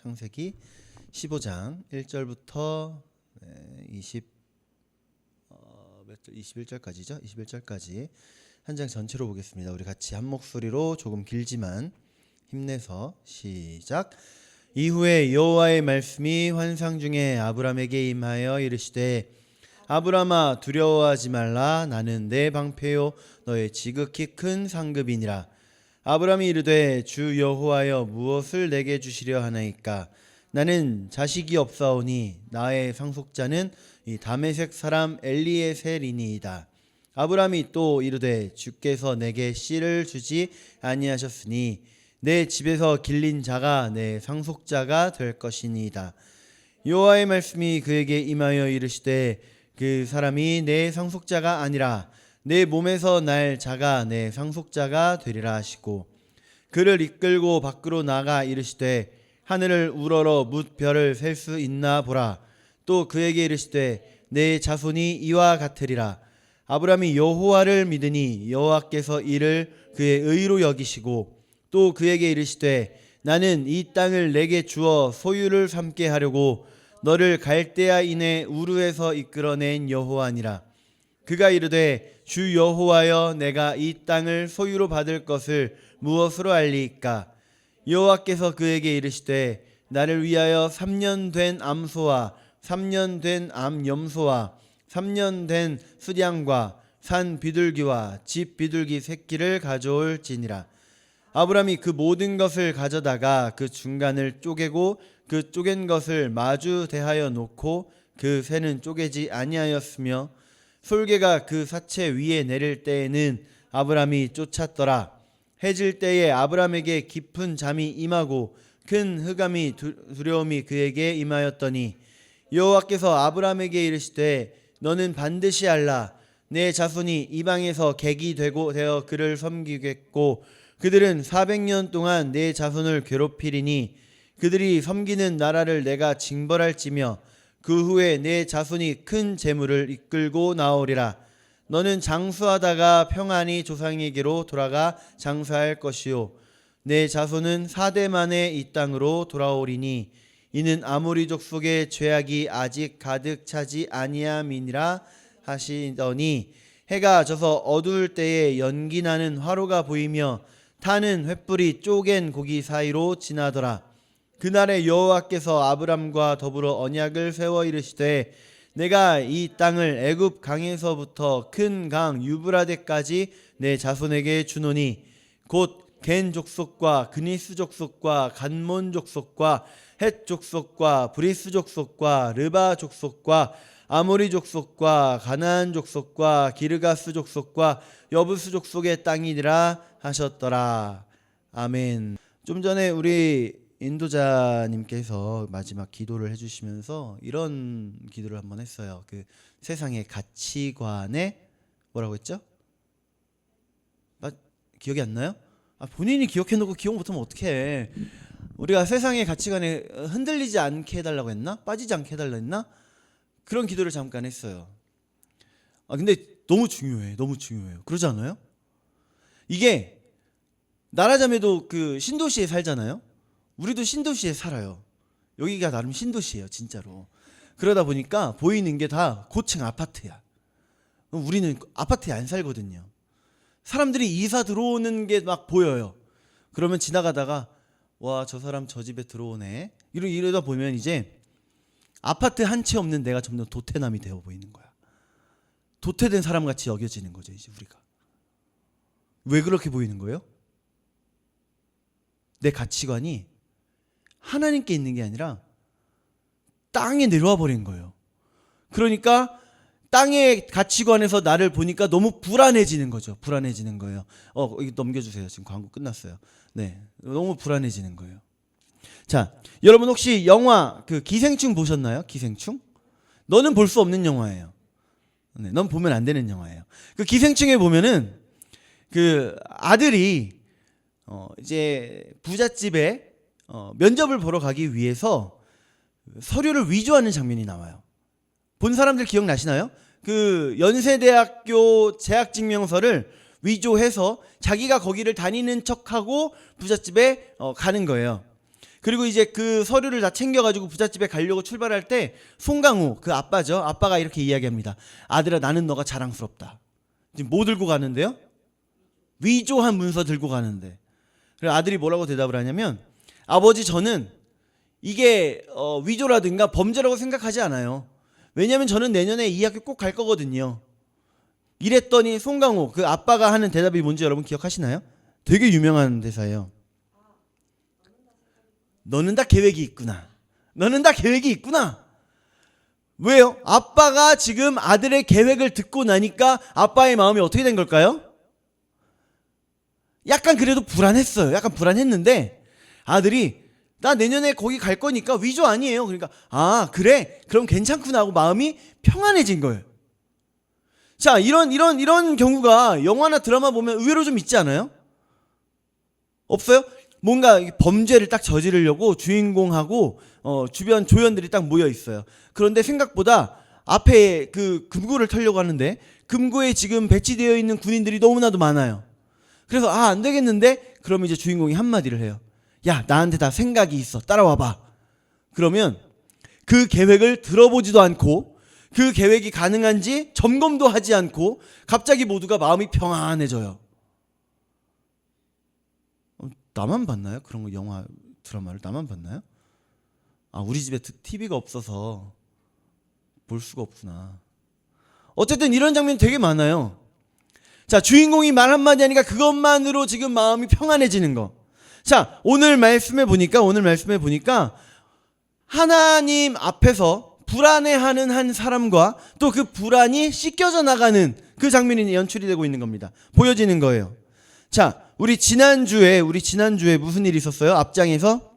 창세기 15장 1절부터 21절까지죠. 21절까지 한 장 전체로 보겠습니다. 우리 같이 한 목소리로 조금 길지만 힘내서 시작. 이후에 여호와의 말씀이 환상 중에 아브람에게 임하여 이르시되 아브람아 두려워하지 말라. 나는 내 방패요 너의 지극히 큰 상급이니라. 아브람이 이르되 주 여호와여 무엇을 내게 주시려 하나이까. 나는 자식이 없사오니 나의 상속자는 이 다메섹 사람 엘리에셀이니이다. 아브람이 또 이르되 주께서 내게 씨를 주지 아니하셨으니 내 집에서 길린 자가 내 상속자가 될 것이니이다. 여호와의 말씀이 그에게 임하여 이르시되 그 사람이 내 상속자가 아니라 내 몸에서 날 자가 내 상속자가 되리라 하시고 그를 이끌고 밖으로 나가 이르시되 하늘을 우러러 뭇 별을 셀 수 있나 보라. 또 그에게 이르시되 내 자손이 이와 같으리라. 아브람이 여호와를 믿으니 여호와께서 이를 그의 의로 여기시고 또 그에게 이르시되 나는 이 땅을 내게 주어 소유를 삼게 하려고 너를 갈대아인의 우르에서 이끌어낸 여호와니라. 그가 이르되 주 여호와여 내가 이 땅을 소유로 받을 것을 무엇으로 알리이까. 여호와께서 그에게 이르시되 나를 위하여 3년 된 암소와 3년 된 암염소와 3년 된 수량과 산 비둘기와 집 비둘기 새끼를 가져올지니라. 아브람이 그 모든 것을 가져다가 그 중간을 쪼개고 그 쪼갠 것을 마주 대하여 놓고 그 새는 쪼개지 아니하였으며 솔개가 그 사체 위에 내릴 때에는 아브람이 쫓았더라. 해질 때에 아브람에게 깊은 잠이 임하고 큰 흑암이 두려움이 그에게 임하였더니 여호와께서 아브람에게 이르시되 너는 반드시 알라. 내 자손이 이방에서 객이 되어 그를 섬기겠고 그들은 400년 동안 내 자손을 괴롭히리니 그들이 섬기는 나라를 내가 징벌할지며 그 후에 내 자손이 큰 재물을 이끌고 나오리라. 너는 장수하다가 평안히 조상에게로 돌아가 장사할 것이요 내 자손은 4대 만에 이 땅으로 돌아오리니 이는 아모리 족속의 죄악이 아직 가득 차지 아니함이니라 하시더니 해가 져서 어두울 때에 연기 나는 화로가 보이며 타는 횃불이 쪼갠 고기 사이로 지나더라. 그날에 여호와께서 아브람과 더불어 언약을 세워 이르시되 내가 이 땅을 애굽 강에서부터 큰 강 유브라데까지 내 자손에게 주노니 곧 겐 족속과 그니스 족속과 간몬 족속과 헷 족속과 브리스 족속과 르바 족속과 아모리 족속과 가나안 족속과 기르가스 족속과 여부스 족속의 땅이니라 하셨더라. 아멘. 좀 전에 우리 인도자님께서 마지막 기도를 해주시면서 이런 기도를 한번 했어요. 그 세상의 가치관에 뭐라고 했죠? 기억이 안 나요? 본인이 기억해놓고 기억 못하면 어떡해. 우리가 세상의 가치관에 흔들리지 않게 해달라고 했나? 빠지지 않게 해달라 했나? 그런 기도를 잠깐 했어요. 근데 너무 중요해. 너무 중요해요. 그러지 않아요? 이게 나라자매도 그 신도시에 살잖아요. 우리도 신도시에 살아요. 여기가 나름 신도시예요, 진짜로. 그러다 보니까 보이는 게 다 고층 아파트야. 우리는 아파트에 안 살거든요. 사람들이 이사 들어오는 게 막 보여요. 그러면 지나가다가 와, 저 사람 저 집에 들어오네. 이러다 보면 이제 아파트 한 채 없는 내가 점점 도태남이 되어 보이는 거야. 도태된 사람같이 여겨지는 거죠, 이제 우리가. 왜 그렇게 보이는 거예요? 내 가치관이 하나님께 있는 게 아니라 땅에 내려와 버린 거예요. 그러니까 땅의 가치관에서 나를 보니까 너무 불안해지는 거죠. 불안해지는 거예요. 이거 넘겨주세요. 지금 광고 끝났어요. 네, 너무 불안해지는 거예요. 자, 여러분 혹시 영화 그 기생충 보셨나요? 기생충? 너는 볼 수 없는 영화예요. 네, 넌 보면 안 되는 영화예요. 그 기생충에 보면은 그 아들이 이제 부잣집에 면접을 보러 가기 위해서 서류를 위조하는 장면이 나와요. 본 사람들 기억나시나요? 그 연세대학교 재학증명서를 위조해서 자기가 거기를 다니는 척하고 부잣집에 가는 거예요. 그리고 이제 그 서류를 다 챙겨가지고 부잣집에 가려고 출발할 때 송강호 그 아빠죠. 아빠가 이렇게 이야기합니다. 아들아, 나는 너가 자랑스럽다. 지금 뭐 들고 가는데요? 위조한 문서 들고 가는데. 그래서 아들이 뭐라고 대답을 하냐면, 아버지, 저는 이게 위조라든가 범죄라고 생각하지 않아요. 왜냐하면 저는 내년에 이 학교 꼭 갈 거거든요. 이랬더니 송강호 그 아빠가 하는 대답이 뭔지 여러분 기억하시나요? 되게 유명한 대사예요. 너는 다 계획이 있구나. 너는 다 계획이 있구나. 왜요? 아빠가 지금 아들의 계획을 듣고 나니까 아빠의 마음이 어떻게 된 걸까요? 약간 그래도 불안했어요. 약간 불안했는데 아들이 나 내년에 거기 갈 거니까 위조 아니에요. 그러니까 아, 그래? 그럼 괜찮구나 하고 마음이 평안해진 거예요. 자, 이런 경우가 영화나 드라마 보면 의외로 좀 있지 않아요? 없어요? 뭔가 범죄를 딱 저지르려고 주인공하고 주변 조연들이 딱 모여 있어요. 그런데 생각보다 앞에 그 금고를 털려고 하는데 금고에 지금 배치되어 있는 군인들이 너무나도 많아요. 그래서 안 되겠는데? 그러면 이제 주인공이 한마디를 해요. 야, 나한테 다 생각이 있어. 따라와봐. 그러면 그 계획을 들어보지도 않고 그 계획이 가능한지 점검도 하지 않고 갑자기 모두가 마음이 평안해져요. 나만 봤나요? 그런 거 영화 드라마를 나만 봤나요? 우리 집에 TV가 없어서 볼 수가 없구나. 어쨌든 이런 장면 되게 많아요. 자, 주인공이 말 한마디 하니까 그것만으로 지금 마음이 평안해지는 거. 자, 오늘 말씀해 보니까 하나님 앞에서 불안해하는 한 사람과 또 그 불안이 씻겨져 나가는 그 장면이 연출이 되고 있는 겁니다. 보여지는 거예요. 자, 우리 지난주에 무슨 일이 있었어요? 앞장에서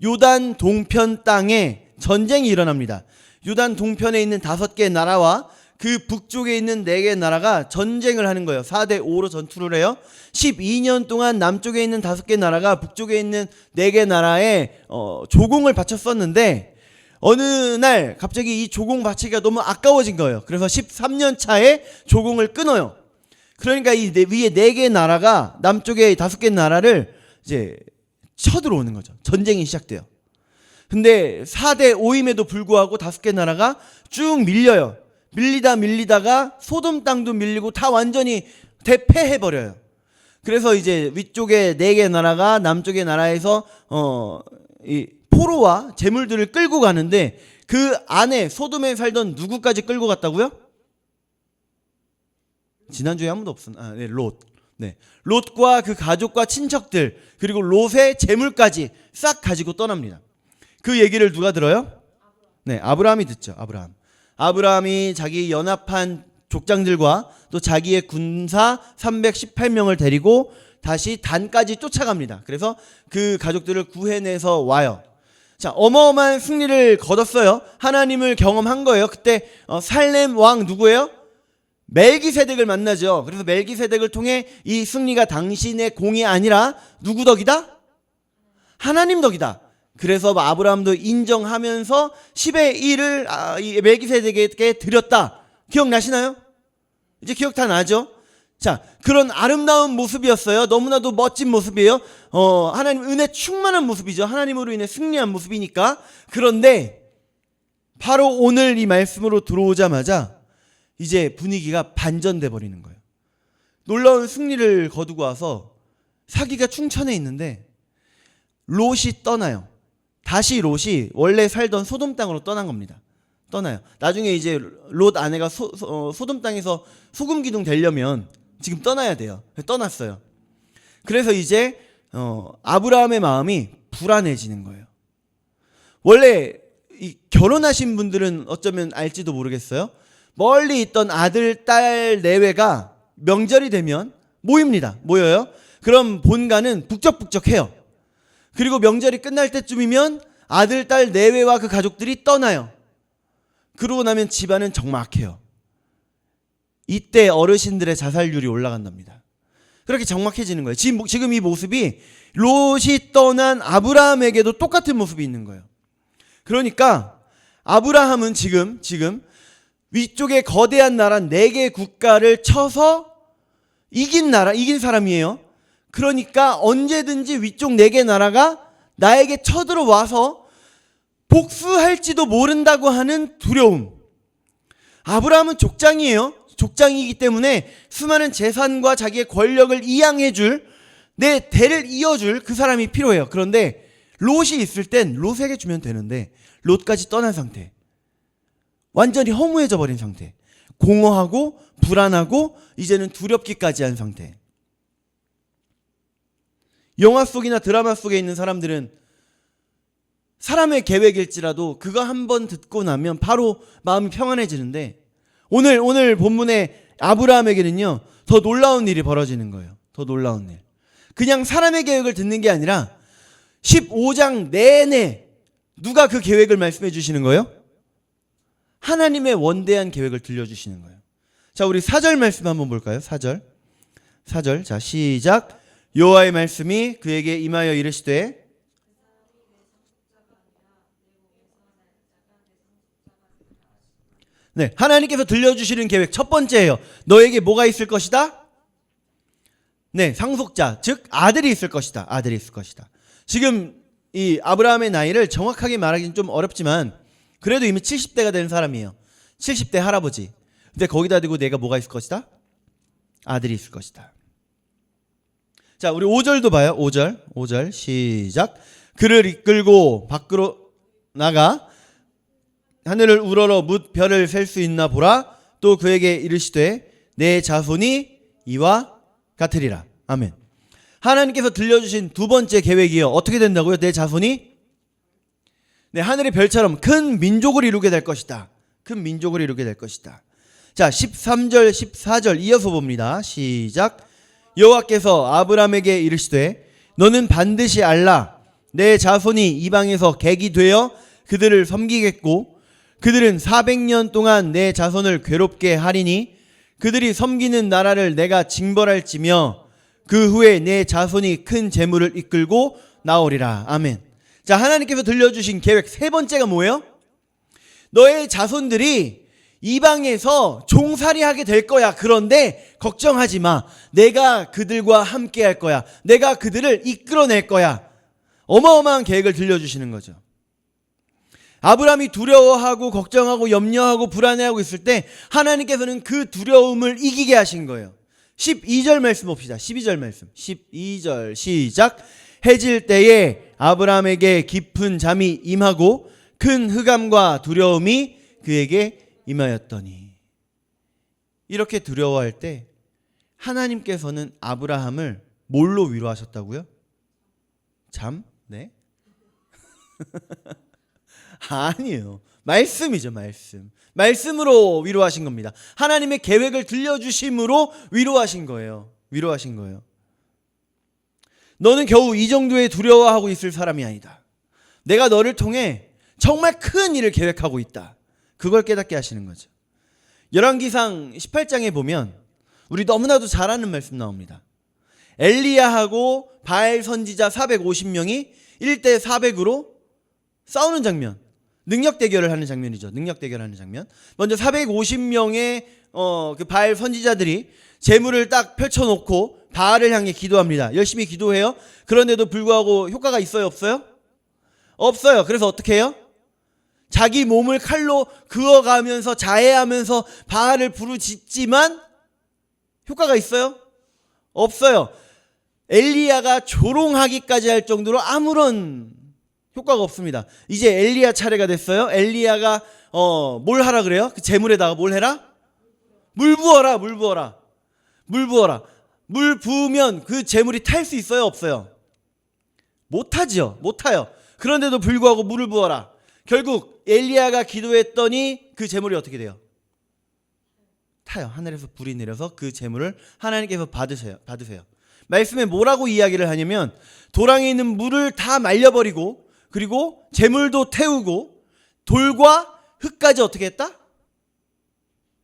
요단 동편 땅에 전쟁이 일어납니다. 요단 동편에 있는 5개의 나라와 그 북쪽에 있는 4개의 나라가 전쟁을 하는 거예요. 4대5로 전투를 해요. 12년 동안 남쪽에 있는 5개 나라가 북쪽에 있는 4개 나라에 조공을 바쳤었는데 어느 날 갑자기 이 조공 바치기가 너무 아까워진 거예요. 그래서 13년 차에 조공을 끊어요. 그러니까 이 위에 4개 나라가 남쪽에 5개 나라를 이제 쳐들어오는 거죠. 전쟁이 시작돼요. 근데 4대5임에도 불구하고 5개 나라가 쭉 밀려요. 밀리다가 소돔 땅도 밀리고 다 완전히 대패해버려요. 그래서 이제 위쪽에 4개 나라가 남쪽의 나라에서 이 포로와 재물들을 끌고 가는데 그 안에 소돔에 살던 누구까지 끌고 갔다고요? 지난주에 아무도 없었나? 네, 롯. 네. 롯과 그 가족과 친척들 그리고 롯의 재물까지 싹 가지고 떠납니다. 그 얘기를 누가 들어요? 네, 아브라함이 듣죠. 아브라함이 자기 연합한 족장들과 또 자기의 군사 318명을 데리고 다시 단까지 쫓아갑니다. 그래서 그 가족들을 구해내서 와요. 자, 어마어마한 승리를 거뒀어요. 하나님을 경험한 거예요. 그때 살렘 왕 누구예요? 멜기세덱을 만나죠. 그래서 멜기세덱을 통해 이 승리가 당신의 공이 아니라 누구 덕이다? 하나님 덕이다. 그래서 아브라함도 인정하면서 10의 1을 이 멜기세덱에게 드렸다. 기억나시나요? 이제 기억 다 나죠? 자, 그런 아름다운 모습이었어요. 너무나도 멋진 모습이에요. 하나님 은혜 충만한 모습이죠. 하나님으로 인해 승리한 모습이니까. 그런데 바로 오늘 이 말씀으로 들어오자마자 이제 분위기가 반전돼 버리는 거예요. 놀라운 승리를 거두고 와서 사기가 충천에 있는데 롯이 떠나요. 다시 롯이 원래 살던 소돔 땅으로 떠난 겁니다. 떠나요. 나중에 이제 롯 아내가 소돔 땅에서 소금 기둥 되려면 지금 떠나야 돼요. 떠났어요. 그래서 이제 아브라함의 마음이 불안해지는 거예요. 원래 이 결혼하신 분들은 어쩌면 알지도 모르겠어요. 멀리 있던 아들, 딸 내외가 명절이 되면 모여요. 그럼 본가는 북적북적해요. 그리고 명절이 끝날 때쯤이면 아들, 딸 내외와 그 가족들이 떠나요. 그러고 나면 집안은 적막해요. 이때 어르신들의 자살률이 올라간답니다. 그렇게 적막해지는 거예요. 지금 이 모습이 롯이 떠난 아브라함에게도 똑같은 모습이 있는 거예요. 그러니까 아브라함은 지금 위쪽에 거대한 나라 4개 국가를 쳐서 이긴 사람이에요. 그러니까 언제든지 위쪽 4개 나라가 나에게 쳐들어와서 복수할지도 모른다고 하는 두려움. 아브라함은 족장이에요. 족장이기 때문에 수많은 재산과 자기의 권력을 이양해줄, 내 대를 이어줄 그 사람이 필요해요. 그런데 롯이 있을 땐 롯에게 주면 되는데 롯까지 떠난 상태, 완전히 허무해져 버린 상태, 공허하고 불안하고 이제는 두렵기까지 한 상태. 영화 속이나 드라마 속에 있는 사람들은 사람의 계획일지라도 그거 한번 듣고 나면 바로 마음이 평안해지는데 오늘 본문의 아브라함에게는요, 더 놀라운 일이 벌어지는 거예요. 더 놀라운 일. 그냥 사람의 계획을 듣는 게 아니라 15장 내내 누가 그 계획을 말씀해 주시는 거예요? 하나님의 원대한 계획을 들려주시는 거예요. 자, 우리 4절 말씀 한번 볼까요? 4절. 자, 시작. 여호와의 말씀이 그에게 임하여 이르시되, 네, 하나님께서 들려주시는 계획 첫 번째예요. 너에게 뭐가 있을 것이다? 네, 상속자, 즉 아들이 있을 것이다. 아들이 있을 것이다. 지금 이 아브라함의 나이를 정확하게 말하기는 좀 어렵지만 그래도 이미 70대가 된 사람이에요. 70대 할아버지. 근데 거기다 대고 내가 뭐가 있을 것이다? 아들이 있을 것이다. 자, 우리 5절도 봐요. 5절 시작. 그를 이끌고 밖으로 나가 하늘을 우러러 뭇 별을 셀 수 있나 보라. 또 그에게 이르시되 내 자손이 이와 같으리라. 아멘. 하나님께서 들려주신 두 번째 계획이요, 어떻게 된다고요? 내 자손이 네, 하늘의 별처럼 큰 민족을 이루게 될 것이다. 큰 민족을 이루게 될 것이다. 자, 13절 14절 이어서 봅니다. 시작. 여호와께서 아브라함에게 이르시되 너는 반드시 알라. 내 자손이 이방에서 객이 되어 그들을 섬기겠고 그들은 400년 동안 내 자손을 괴롭게 하리니 그들이 섬기는 나라를 내가 징벌할지며 그 후에 내 자손이 큰 재물을 이끌고 나오리라. 아멘. 자, 하나님께서 들려주신 계획 세 번째가 뭐예요? 너의 자손들이 이방에서 종살이하게 될 거야. 그런데 걱정하지 마. 내가 그들과 함께 할 거야. 내가 그들을 이끌어낼 거야. 어마어마한 계획을 들려주시는 거죠. 아브라함이 두려워하고 걱정하고 염려하고 불안해하고 있을 때 하나님께서는 그 두려움을 이기게 하신 거예요. 12절 말씀 봅시다. 12절 말씀. 12절 시작. 해질 때에 아브라함에게 깊은 잠이 임하고 큰 흑암과 두려움이 그에게 임하였더니. 이렇게 두려워할 때 하나님께서는 아브라함을 뭘로 위로하셨다고요? 잠? 네? 아니에요. 말씀이죠, 말씀. 말씀으로 위로하신 겁니다. 하나님의 계획을 들려주심으로 위로하신 거예요. 위로하신 거예요. 너는 겨우 이 정도에 두려워하고 있을 사람이 아니다. 내가 너를 통해 정말 큰 일을 계획하고 있다. 그걸 깨닫게 하시는 거죠. 열왕기상 18장에 보면 우리 너무나도 잘 아는 말씀 나옵니다. 엘리야하고 바알 선지자 450명이 1대 400으로 싸우는 장면. 능력 대결을 하는 장면이죠. 능력 대결하는 장면. 먼저 450명의 그 바알 선지자들이 재물을 딱 펼쳐놓고 바알을 향해 기도합니다. 열심히 기도해요. 그런데도 불구하고 효과가 있어요, 없어요? 없어요. 그래서 어떻게 해요? 자기 몸을 칼로 그어가면서 자해하면서 바알을 부르짖지만 효과가 있어요? 없어요. 엘리야가 조롱하기까지 할 정도로 아무런 효과가 없습니다. 이제 엘리야 차례가 됐어요. 엘리야가 뭘 하라 그래요? 그 재물에다가 뭘 해라? 물 부어라. 물 부어라. 물 부어라. 물 부으면 그 재물이 탈 수 있어요, 없어요? 못하지요. 못 타요. 그런데도 불구하고 물을 부어라. 결국 엘리야가 기도했더니 그 재물이 어떻게 돼요? 타요. 하늘에서 불이 내려서 그 재물을 하나님께서 받으세요. 말씀에 뭐라고 이야기를 하냐면 도랑에 있는 물을 다 말려버리고 그리고 재물도 태우고 돌과 흙까지 어떻게 했다?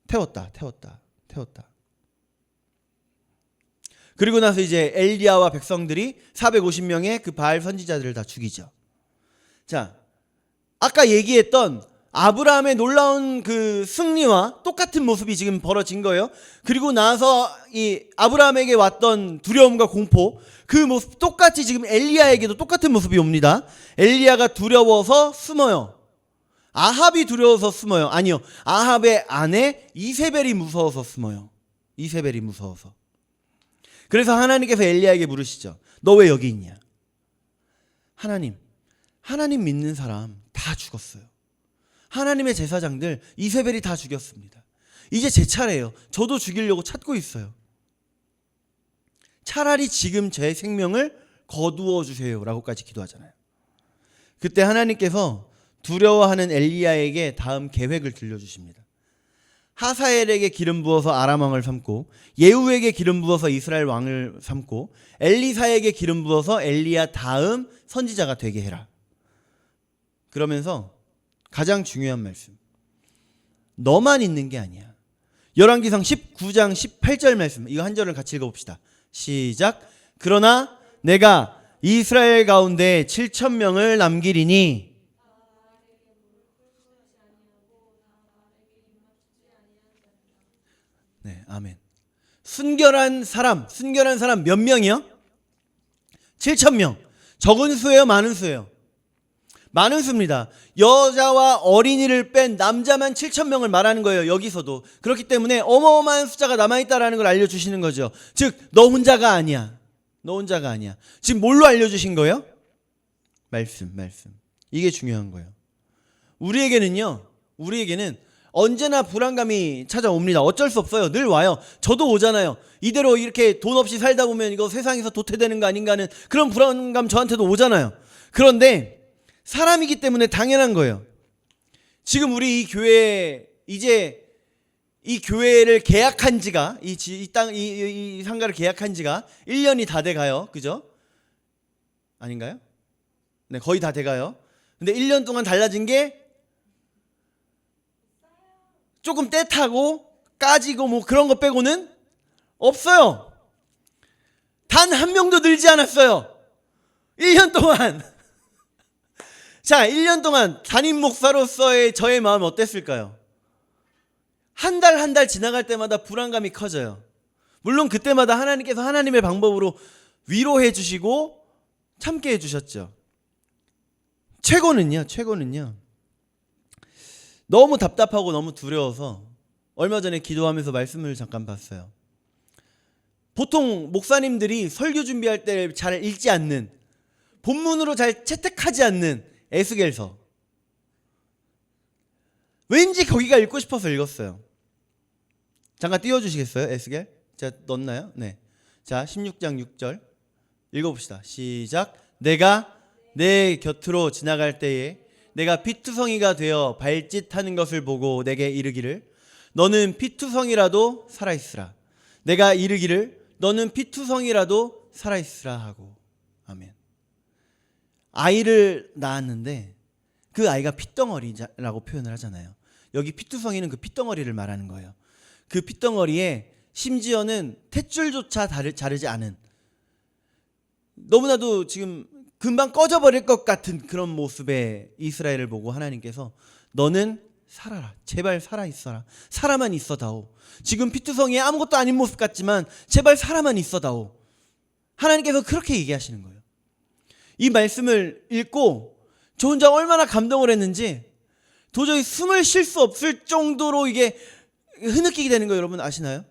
태웠다. 그리고 나서 이제 엘리야와 백성들이 450명의 그 바알 선지자들을 다 죽이죠. 자, 아까 얘기했던 아브라함의 놀라운 그 승리와 똑같은 모습이 지금 벌어진 거예요. 그리고 나서 이 아브라함에게 왔던 두려움과 공포, 그 모습 똑같이 지금 엘리야에게도 똑같은 모습이 옵니다. 엘리야가 두려워서 숨어요. 아합이 두려워서 숨어요. 아니요, 아합의 아내 이세벨이 무서워서 숨어요. 이세벨이 무서워서. 그래서 하나님께서 엘리야에게 물으시죠. 너 왜 여기 있냐? 하나님 믿는 사람 다 죽었어요. 하나님의 제사장들 이세벨이 다 죽였습니다. 이제 제 차례예요. 저도 죽이려고 찾고 있어요. 차라리 지금 제 생명을 거두어 주세요 라고까지 기도하잖아요. 그때 하나님께서 두려워하는 엘리야에게 다음 계획을 들려주십니다. 하사엘에게 기름 부어서 아람 왕을 삼고, 예후에게 기름 부어서 이스라엘 왕을 삼고, 엘리사에게 기름 부어서 엘리야 다음 선지자가 되게 해라. 그러면서 가장 중요한 말씀, 너만 있는 게 아니야. 열왕기상 19장 18절 말씀, 이거 한 절을 같이 읽어봅시다. 시작. 그러나 내가 이스라엘 가운데 7,000명을 남기리니. 네, 아멘. 순결한 사람 몇 명이요? 7,000명. 적은 수예요, 많은 수예요? 많은 수입니다. 여자와 어린이를 뺀 남자만 7,000명을 말하는 거예요, 여기서도. 그렇기 때문에 어마어마한 숫자가 남아있다라는 걸 알려주시는 거죠. 즉, 너 혼자가 아니야. 너 혼자가 아니야. 지금 뭘로 알려주신 거예요? 말씀. 이게 중요한 거예요. 우리에게는 언제나 불안감이 찾아옵니다. 어쩔 수 없어요. 늘 와요. 저도 오잖아요. 이대로 이렇게 돈 없이 살다 보면 이거 세상에서 도태되는 거 아닌가 하는 그런 불안감 저한테도 오잖아요. 그런데 사람이기 때문에 당연한 거예요. 지금 우리 이 교회, 이제 이 교회를 계약한 지가, 이 상가를 계약한 지가 1년이 다 돼 가요. 그죠? 아닌가요? 네, 거의 다 돼 가요. 근데 1년 동안 달라진 게 조금 때 타고 까지고 뭐 그런 거 빼고는 없어요. 단 한 명도 늘지 않았어요. 1년 동안. 자, 1년 동안 담임 목사로서의 저의 마음이 어땠을까요? 한 달 지나갈 때마다 불안감이 커져요. 물론 그때마다 하나님께서 하나님의 방법으로 위로해 주시고 참게 해 주셨죠. 최고는요. 너무 답답하고 너무 두려워서 얼마 전에 기도하면서 말씀을 잠깐 봤어요. 보통 목사님들이 설교 준비할 때 잘 읽지 않는, 본문으로 잘 채택하지 않는 에스겔서, 왠지 거기가 읽고 싶어서 읽었어요. 잠깐 띄워주시겠어요? 에스겔? 제가 넣었나요? 네. 자, 16장 6절 읽어봅시다. 시작. 내가 내 곁으로 지나갈 때에 내가 피투성이가 되어 발짓하는 것을 보고 내게 이르기를 너는 피투성이라도 살아있으라. 내가 이르기를 너는 피투성이라도 살아있으라 하고. 아멘. 아이를 낳았는데 그 아이가 핏덩어리라고 표현을 하잖아요. 여기 피투성이는 그 핏덩어리를 말하는 거예요. 그 핏덩어리에 심지어는 탯줄조차 자르지 않은, 너무나도 지금 금방 꺼져버릴 것 같은 그런 모습의 이스라엘을 보고 하나님께서 너는 살아라. 제발 살아있어라. 살아만 있어다오. 지금 피투성이에 아무것도 아닌 모습 같지만 제발 살아만 있어다오. 하나님께서 그렇게 얘기하시는 거예요. 이 말씀을 읽고 저 혼자 얼마나 감동을 했는지 도저히 숨을 쉴 수 없을 정도로 이게 흐느끼게 되는 거 여러분 아시나요?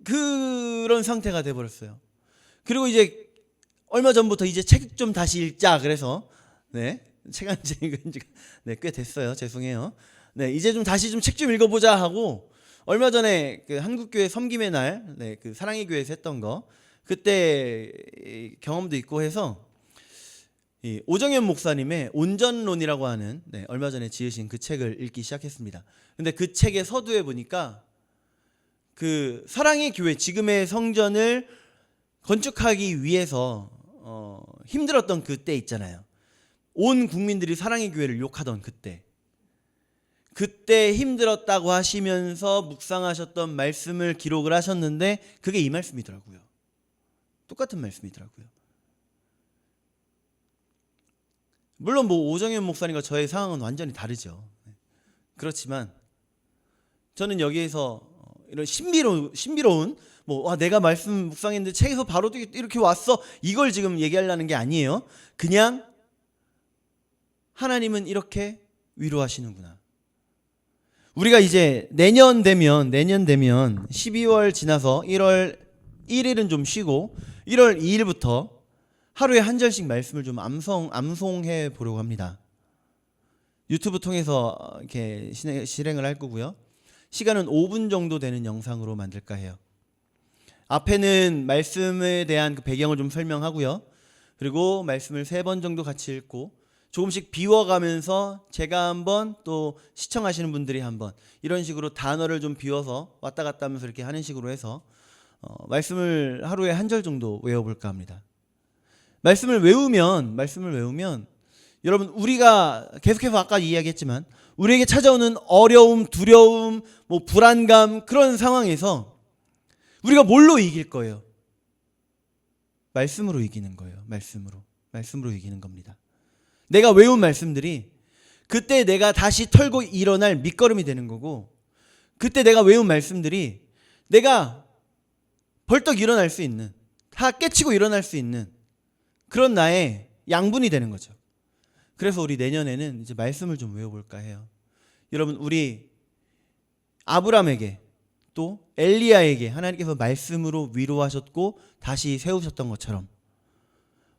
그런 상태가 돼버렸어요. 그리고 이제 얼마 전부터 이제 책 좀 다시 읽자 그래서 책 한 지 읽은 지가 꽤 됐어요. 죄송해요. 이제 좀 다시 좀 책 좀 읽어보자 하고 얼마 전에 그 한국교회 섬김의 날 그 사랑의 교회에서 했던 거 그때 경험도 있고 해서 이 오정현 목사님의 온전론이라고 하는 얼마 전에 지으신 그 책을 읽기 시작했습니다. 근데 그 책의 서두에 보니까 그 사랑의 교회 지금의 성전을 건축하기 위해서 힘들었던 그때 있잖아요. 온 국민들이 사랑의 교회를 욕하던 그때 힘들었다고 하시면서 묵상하셨던 말씀을 기록을 하셨는데 그게 이 말씀이더라고요. 똑같은 말씀이더라고요. 물론 뭐 오정현 목사님과 저의 상황은 완전히 다르죠. 그렇지만 저는 여기에서 이런 신비로운 내가 말씀 묵상했는데 책에서 바로 이렇게 왔어, 이걸 지금 얘기하려는 게 아니에요. 그냥 하나님은 이렇게 위로하시는구나. 우리가 이제 내년 되면 12월 지나서 1월 1일은 좀 쉬고 1월 2일부터 하루에 한 절씩 말씀을 좀 암송해 보려고 합니다. 유튜브 통해서 이렇게 실행을 할 거고요. 시간은 5분 정도 되는 영상으로 만들까 해요. 앞에는 말씀에 대한 그 배경을 좀 설명하고요. 그리고 말씀을 3번 정도 같이 읽고 조금씩 비워가면서 제가 한번, 또 시청하시는 분들이 한번, 이런 식으로 단어를 좀 비워서 왔다 갔다 하면서 이렇게 하는 식으로 해서 말씀을 하루에 한 절 정도 외워볼까 합니다. 말씀을 외우면 여러분, 우리가 계속해서 아까 이야기했지만 우리에게 찾아오는 어려움, 두려움, 불안감, 그런 상황에서 우리가 뭘로 이길 거예요? 말씀으로 이기는 거예요. 말씀으로 이기는 겁니다. 내가 외운 말씀들이 그때 내가 다시 털고 일어날 밑거름이 되는 거고, 그때 내가 외운 말씀들이 내가 벌떡 일어날 수 있는, 다 깨치고 일어날 수 있는 그런 나의 양분이 되는 거죠. 그래서 우리 내년에는 이제 말씀을 좀 외워볼까 해요. 여러분, 우리 아브라함에게 또 엘리야에게 하나님께서 말씀으로 위로하셨고 다시 세우셨던 것처럼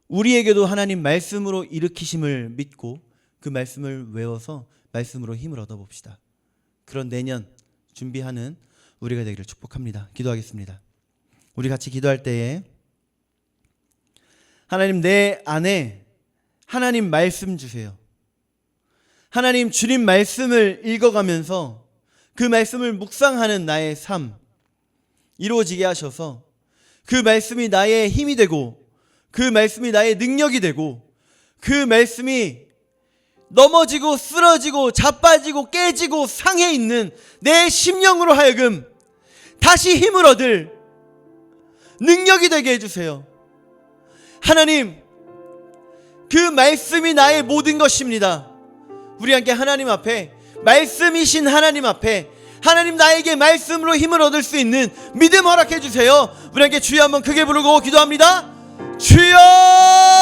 우리에게도 하나님 말씀으로 일으키심을 믿고 그 말씀을 외워서 말씀으로 힘을 얻어봅시다. 그런 내년 준비하는 우리가 되기를 축복합니다. 기도하겠습니다. 우리 같이 기도할 때에 하나님, 내 안에 하나님 말씀 주세요. 하나님, 주님 말씀을 읽어가면서 그 말씀을 묵상하는 나의 삶 이루어지게 하셔서 그 말씀이 나의 힘이 되고 그 말씀이 나의 능력이 되고 그 말씀이 넘어지고 쓰러지고 자빠지고 깨지고 상해 있는 내 심령으로 하여금 다시 힘을 얻을 능력이 되게 해주세요. 하나님, 그 말씀이 나의 모든 것입니다. 우리 함께 하나님 앞에, 말씀이신 하나님 앞에, 하나님 나에게 말씀으로 힘을 얻을 수 있는 믿음 허락해 주세요. 우리 함께 주여 한번 크게 부르고 기도합니다. 주여!